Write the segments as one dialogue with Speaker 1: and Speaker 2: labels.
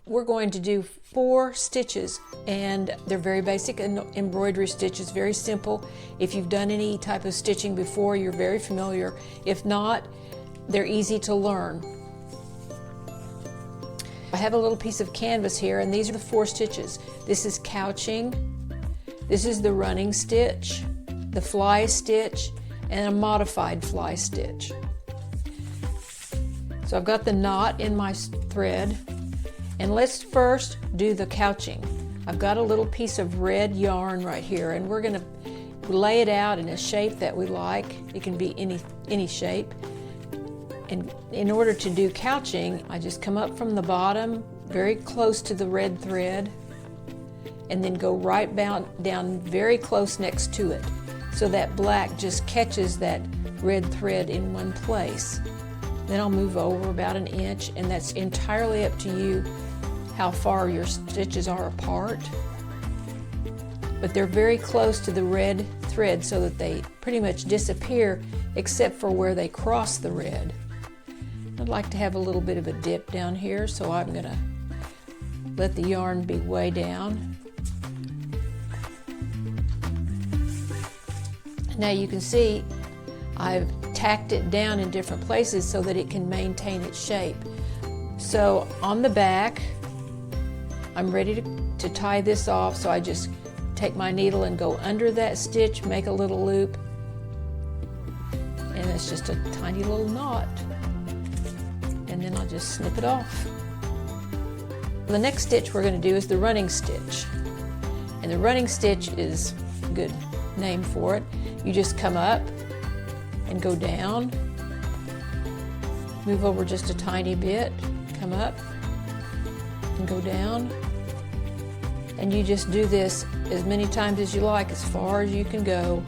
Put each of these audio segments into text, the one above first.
Speaker 1: We're going to do 4 stitches, and they're very basic embroidery stitches, very simple. If you've done any type of stitching before, you're very familiar. If not, they're easy to learn. I have a little piece of canvas here, and these are the 4 stitches. This is couching, this is the running stitch, the fly stitch, and a modified fly stitch. So I've got the knot in my thread, and let's first do the couching. I've got a little piece of red yarn right here, and we're going to lay it out in a shape that we like. It can be any shape. And in order to do couching, I just come up from the bottom, very close to the red thread, and then go right down very close next to it, so that black just catches that red thread in one place. Then I'll move over about 1 inch, and that's entirely up to you how far your stitches are apart. But they're very close to the red thread so that they pretty much disappear except for where they cross the red. I'd like to have a little bit of a dip down here, so I'm going to let the yarn be way down. Now you can see I've tacked it down in different places so that it can maintain its shape. So on the back, I'm ready to tie this off, so I just take my needle and go under that stitch, make a little loop, and it's just a tiny little knot. And then I'll just snip it off. The next stitch we're going to do is the running stitch. And the running stitch is a good name for it. You just come up and go down, move over just a tiny bit, come up and go down. And you just do this as many times as you like, as far as you can go.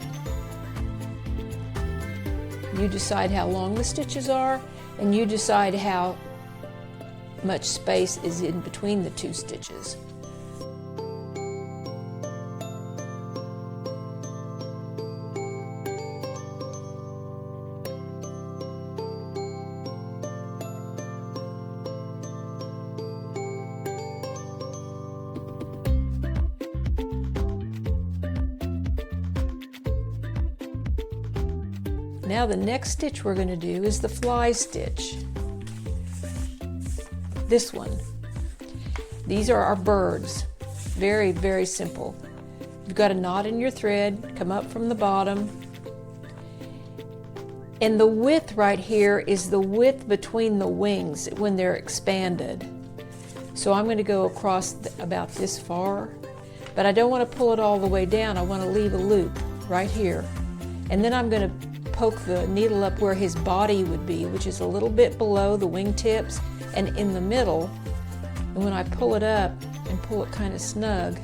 Speaker 1: You decide how long the stitches are, and you decide how much space is in between the 2 stitches. Now the next stitch we're going to do is the fly stitch. This one. These are our birds. Very, very simple. You've got a knot in your thread, come up from the bottom, and the width right here is the width between the wings when they're expanded. So I'm going to go across about this far, but I don't want to pull it all the way down. I want to leave a loop right here, and then I'm going to poke the needle up where his body would be, which is a little bit below the wingtips and in the middle. And when I pull it up and pull it kind of snug,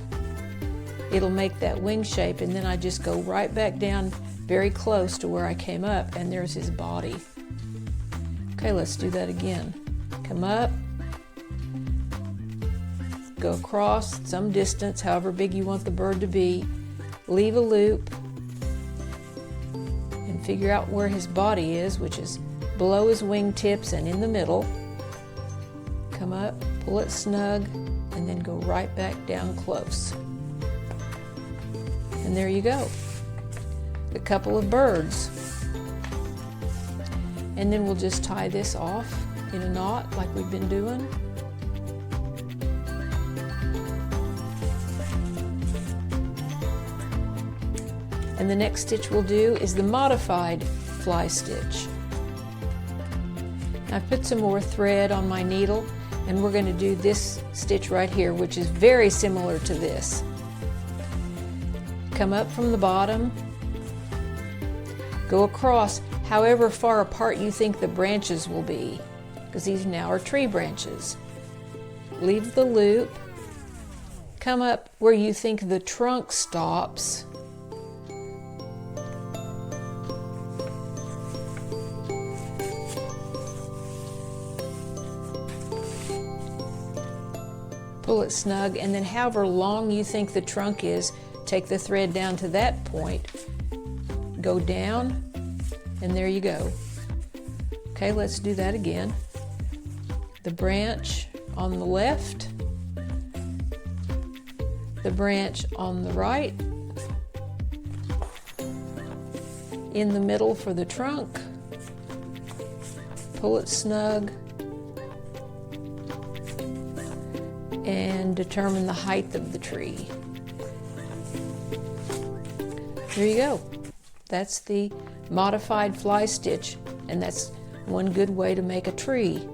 Speaker 1: it'll make that wing shape, and then I just go right back down very close to where I came up, and there's his body. Okay, let's do that again. Come up, go across some distance, however big you want the bird to be, leave a loop, and figure out where his body is, which is below his wingtips and in the middle. Come up, pull it snug, and then go right back down close. And there you go. A couple of birds. And then we'll just tie this off in a knot like we've been doing. And the next stitch we'll do is the modified fly stitch. I've put some more thread on my needle, and we're going to do this stitch right here, which is very similar to this. Come up from the bottom, go across however far apart you think the branches will be, because these now are tree branches. Leave the loop, come up where you think the trunk stops, pull it snug, and then however long you think the trunk is, take the thread down to that point, go down, and there you go. Okay, let's do that again. The branch on the left, the branch on the right, in the middle for the trunk, pull it snug, and determine the height of the tree. There you go. That's the modified fly stitch, and that's one good way to make a tree.